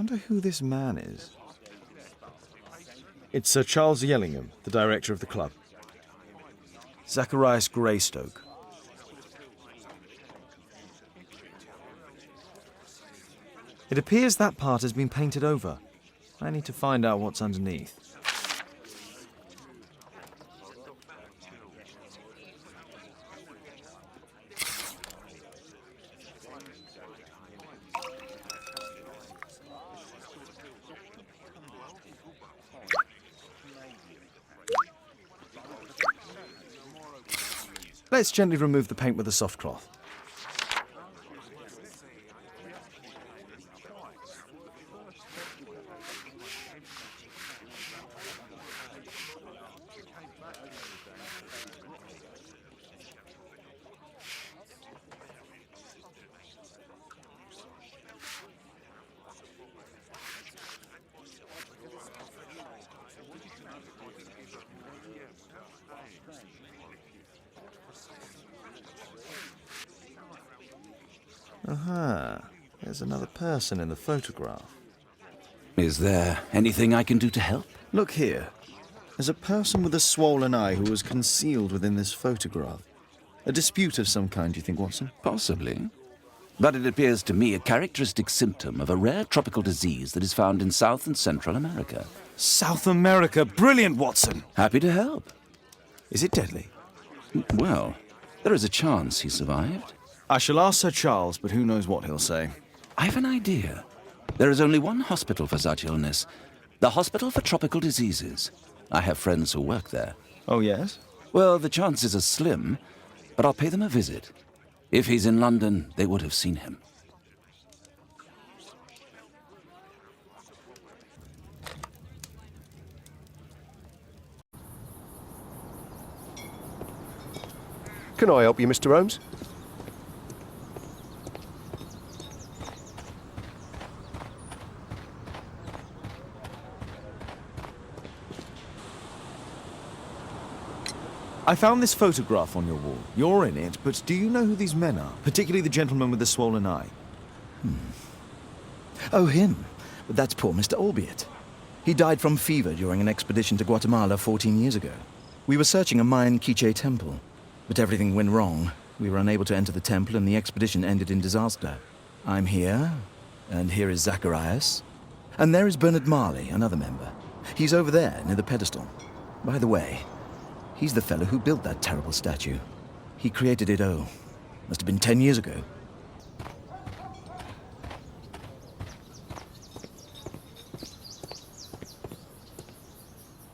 wonder who this man is. It's Sir Charles Yellingham, the director of the club. Zacharias Greystoke. It appears that part has been painted over. I need to find out what's underneath. Let's gently remove the paint with a soft cloth. Aha, there's another person in the photograph. Is there anything I can do to help? Look here. There's a person with a swollen eye who was concealed within this photograph. A dispute of some kind, do you think, Watson? Possibly. But it appears to me a characteristic symptom of a rare tropical disease that is found in South and Central America. South America! Brilliant, Watson! Happy to help. Is it deadly? Well, there is a chance he survived. I shall ask Sir Charles, but who knows what he'll say. I have an idea. There is only one hospital for such illness. The Hospital for Tropical Diseases. I have friends who work there. Oh, yes? Well, the chances are slim, but I'll pay them a visit. If he's in London, they would have seen him. Can I help you, Mr. Holmes? I found this photograph on your wall. You're in it, but do you know who these men are? Particularly the gentleman with the swollen eye. Oh, him. But that's poor Mr. Albiot. He died from fever during an expedition to Guatemala 14 years ago. We were searching a Mayan Quiche temple, but everything went wrong. We were unable to enter the temple and the expedition ended in disaster. I'm here, and here is Zacharias. And there is Bernard Marley, another member. He's over there, near the pedestal. By the way, he's the fellow who built that terrible statue. He created it, must have been 10 years ago.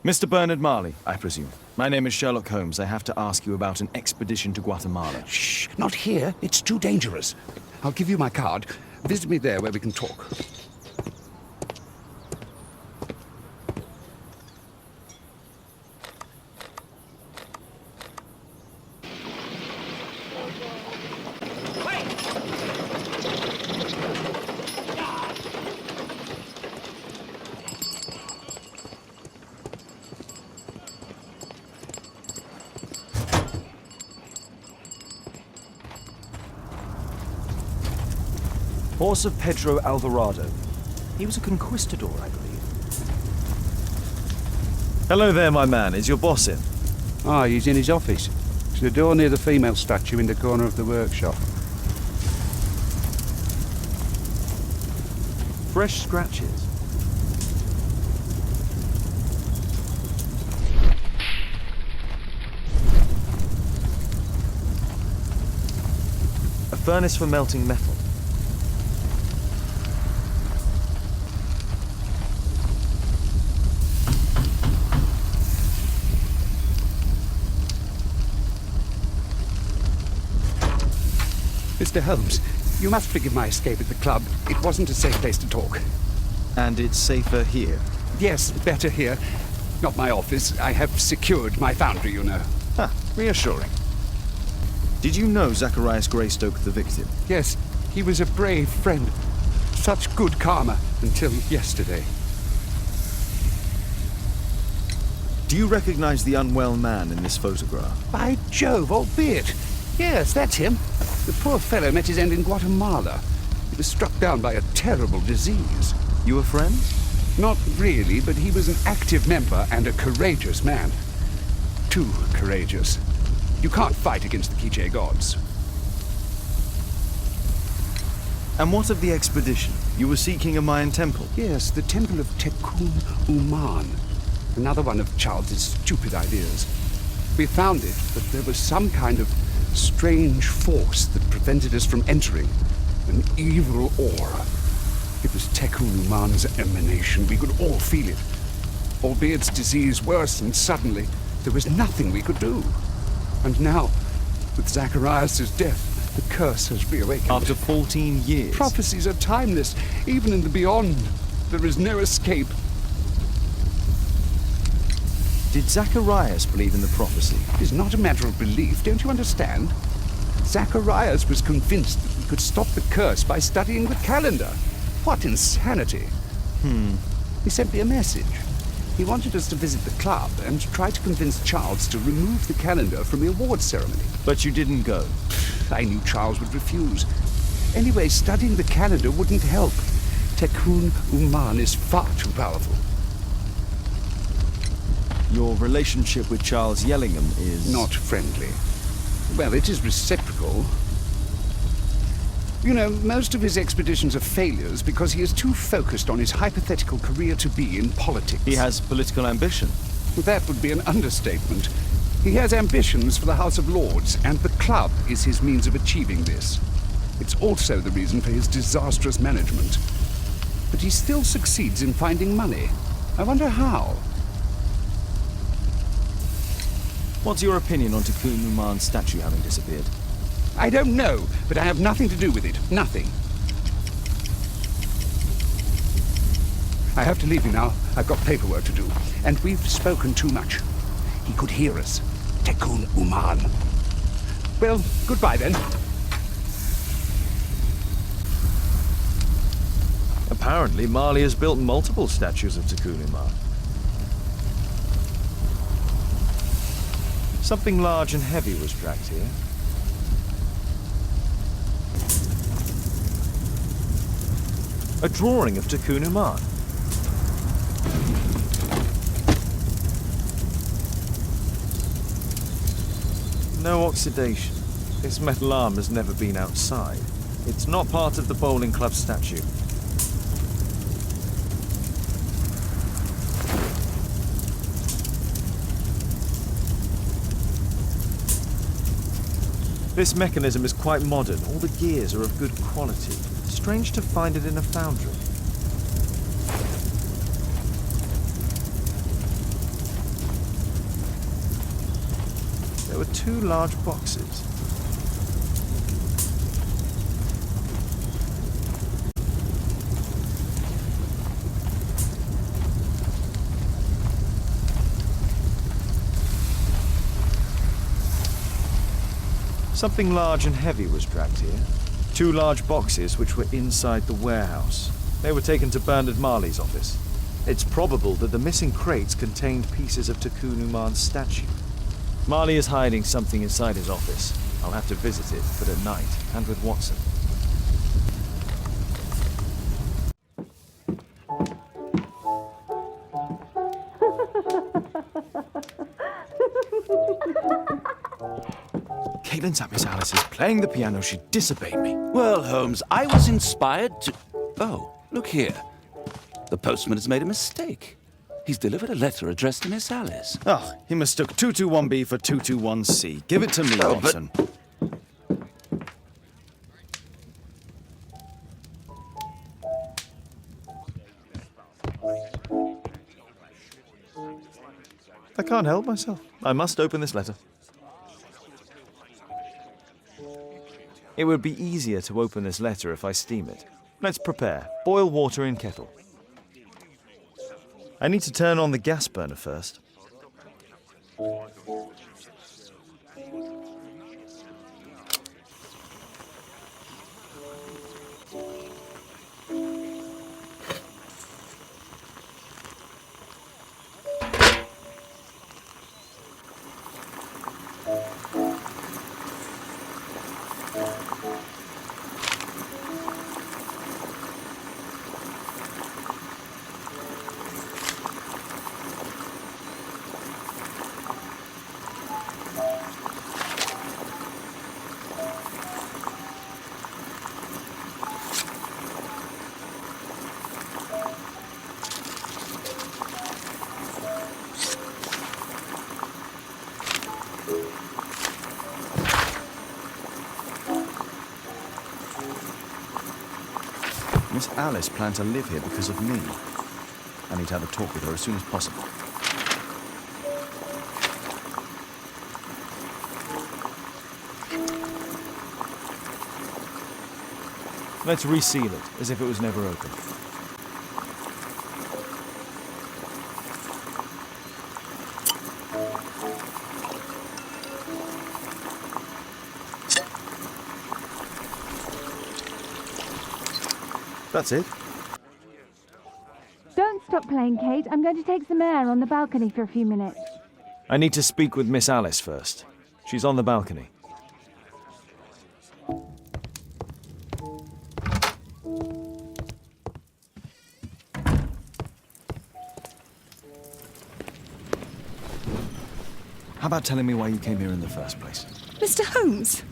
Mr. Bernard Marley, I presume. My name is Sherlock Holmes. I have to ask you about an expedition to Guatemala. Shh, not here. It's too dangerous. I'll give you my card. Visit me there where we can talk. Horse of Pedro Alvarado. He was a conquistador, I believe. Hello there, my man. Is your boss in? Ah, he's in his office. It's the door near the female statue in the corner of the workshop. Fresh scratches. A furnace for melting metal. Mr. Holmes, you must forgive my escape at the club. It wasn't a safe place to talk. And it's safer here. Yes, better here. Not my office. I have secured my foundry, you know. Ah, reassuring. Did you know Zacharias Greystoke, the victim? Yes, he was a brave friend. Such good karma until yesterday. Do you recognize the unwell man in this photograph? By Jove, albeit. Yes, that's him. The poor fellow met his end in Guatemala. He was struck down by a terrible disease. You were friends? Not really, but he was an active member and a courageous man. Too courageous. You can't fight against the Quiche gods. And what of the expedition? You were seeking a Mayan temple. Yes, the temple of Tekun Uman. Another one of Charles's stupid ideas. We found it, but there was some kind of strange force that prevented us from entering. An evil aura. It was Tekun Uman's emanation. We could all feel it. Albiet's disease worsened suddenly. There was nothing we could do. And now, with Zacharias' death, the curse has reawakened. After 14 years. Prophecies are timeless, even in the beyond. There is no escape. Did Zacharias believe in the prophecy? It's not a matter of belief, don't you understand? Zacharias was convinced that we could stop the curse by studying the calendar. What insanity! He sent me a message. He wanted us to visit the club and try to convince Charles to remove the calendar from the awards ceremony. But you didn't go. I knew Charles would refuse. Anyway, studying the calendar wouldn't help. Tekun Uman is far too powerful. Your relationship with Charles Yellingham is... Not friendly. Well, it is reciprocal. You know, most of his expeditions are failures because he is too focused on his hypothetical career to be in politics. He has political ambition. That would be an understatement. He has ambitions for the House of Lords, and the club is his means of achieving this. It's also the reason for his disastrous management. But he still succeeds in finding money. I wonder how. What's your opinion on Tekun Uman's statue having disappeared? I don't know, but I have nothing to do with it. Nothing. I have to leave you now. I've got paperwork to do. And we've spoken too much. He could hear us. Tekun Uman. Well, goodbye then. Apparently, Marley has built multiple statues of Tekun Uman. Something large and heavy was dragged here. A drawing of Tekun Uman. No oxidation. This metal arm has never been outside. It's not part of the bowling club statue. This mechanism is quite modern. All the gears are of good quality. Strange to find it in a foundry. There were 2 large boxes. Something large and heavy was dragged here. 2 large boxes which were inside the warehouse. They were taken to Bernard Marley's office. It's probable that the missing crates contained pieces of Tekun Uman's statue. Marley is hiding something inside his office. I'll have to visit it, but at night, and with Watson. Caitlin's at Miss Alice's playing the piano. She disobeyed me. Well, Holmes, I was inspired to... Oh, look here. The postman has made a mistake. He's delivered a letter addressed to Miss Alice. Oh, he mistook 221B for 221C. Give it to me, Oh, but- Watson. I can't help myself. I must open this letter. It would be easier to open this letter if I steam it. Let's prepare. Boil water in kettle. I need to turn on the gas burner first. Miss Alice planned to live here because of me. I need to have a talk with her as soon as possible. Let's reseal it, as if it was never open. That's it. Don't stop playing, Kate. I'm going to take some air on the balcony for a few minutes. I need to speak with Miss Alice first. She's on the balcony. How about telling me why you came here in the first place? Mr. Holmes,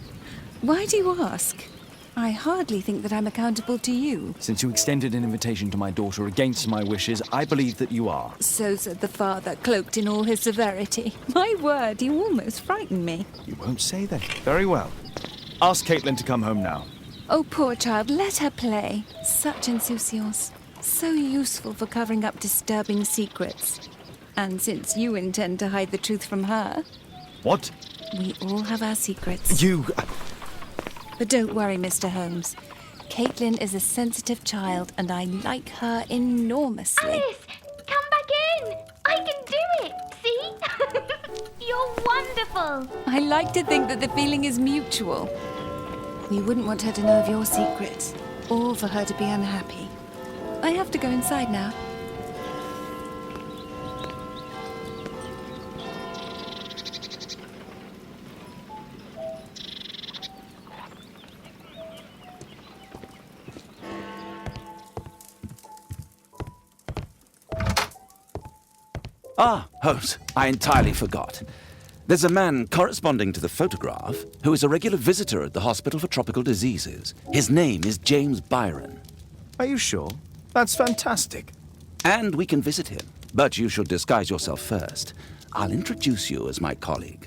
why do you ask? I hardly think that I'm accountable to you. Since you extended an invitation to my daughter against my wishes, I believe that you are. So said the father, cloaked in all his severity. My word, you almost frightened me. You won't say that. Very well. Ask Caitlin to come home now. Oh, poor child, let her play. Such insouciance. So useful for covering up disturbing secrets. And since you intend to hide the truth from her... What? We all have our secrets. You... But don't worry, Mr. Holmes. Caitlin is a sensitive child, and I like her enormously. Alice, come back in. I can do it. See? You're wonderful. I like to think that the feeling is mutual. We wouldn't want her to know of your secrets, or for her to be unhappy. I have to go inside now. Ah, Holmes, I entirely forgot. There's a man corresponding to the photograph who is a regular visitor at the Hospital for Tropical Diseases. His name is James Byron. Are you sure? That's fantastic. And we can visit him, but you should disguise yourself first. I'll introduce you as my colleague.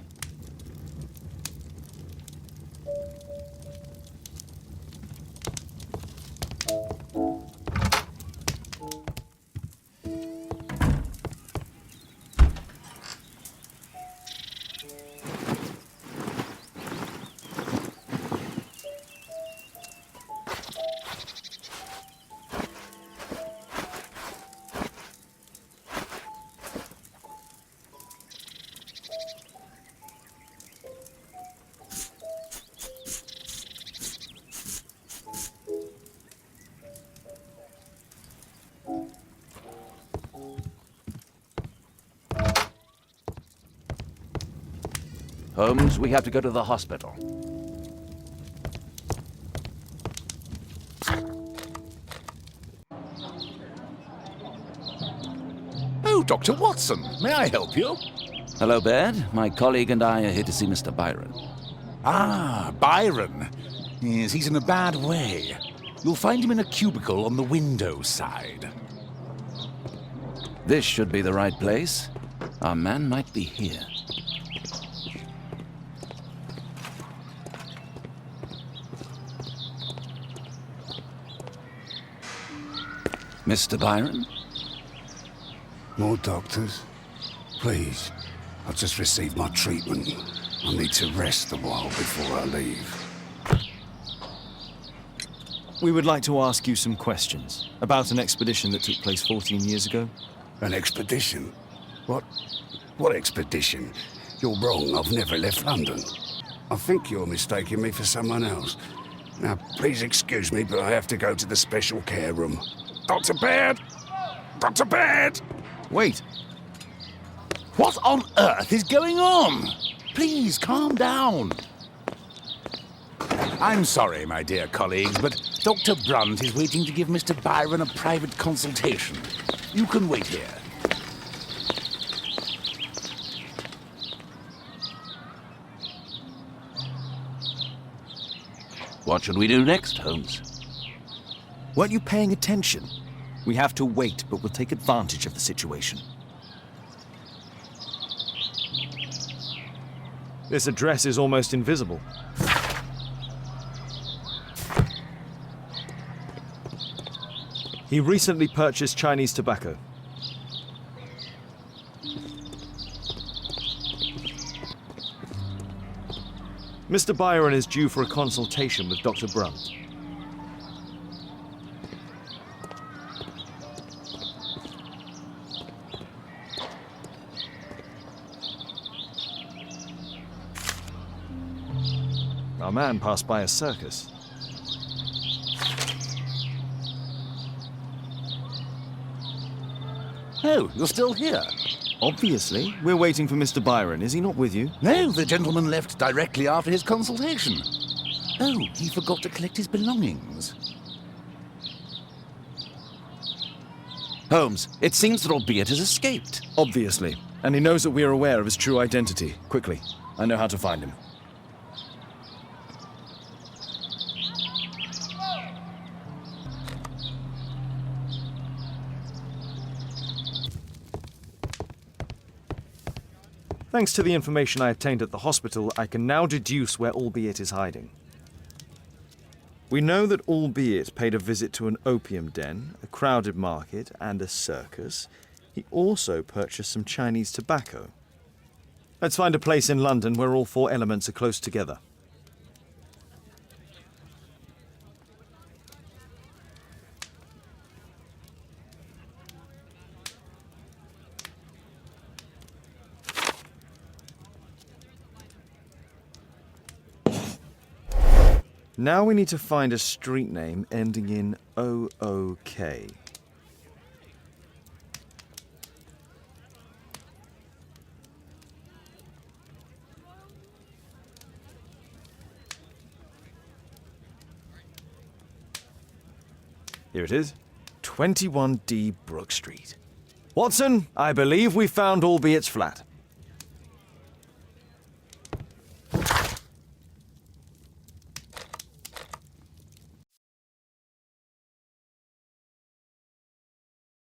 Holmes, we have to go to the hospital. Oh, Dr. Watson, may I help you? Hello, Baird. My colleague and I are here to see Mr. Byron. Ah, Byron. Yes, he's in a bad way. You'll find him in a cubicle on the window side. This should be the right place. Our man might be here. Mr. Byron? More doctors? Please. I've just received my treatment. I need to rest a while before I leave. We would like to ask you some questions about an expedition that took place 14 years ago. An expedition? What expedition? You're wrong. I've never left London. I think you're mistaking me for someone else. Now, please excuse me, but I have to go to the special care room. Dr. Baird! Dr. Baird! Wait. What on earth is going on? Please, calm down. I'm sorry, my dear colleagues, but Dr. Brunt is waiting to give Mr. Byron a private consultation. You can wait here. What should we do next, Holmes? Weren't you paying attention? We have to wait, but we'll take advantage of the situation. This address is almost invisible. He recently purchased Chinese tobacco. Mr. Byron is due for a consultation with Dr. Brunt. Our man passed by a circus. Oh, you're still here? Obviously. We're waiting for Mr. Byron. Is he not with you? No, the gentleman left directly after his consultation. Oh, he forgot to collect his belongings. Holmes, it seems that Albeit has escaped. Obviously. And he knows that we are aware of his true identity. Quickly. I know how to find him. Thanks to the information I obtained at the hospital, I can now deduce where Albeit is hiding. We know that Albeit paid a visit to an opium den, a crowded market, and a circus. He also purchased some Chinese tobacco. Let's find a place in London where all four elements are close together. Now we need to find a street name ending in OOK. Here it is. 21D Brook Street. Watson, I believe we found Albeit's flat.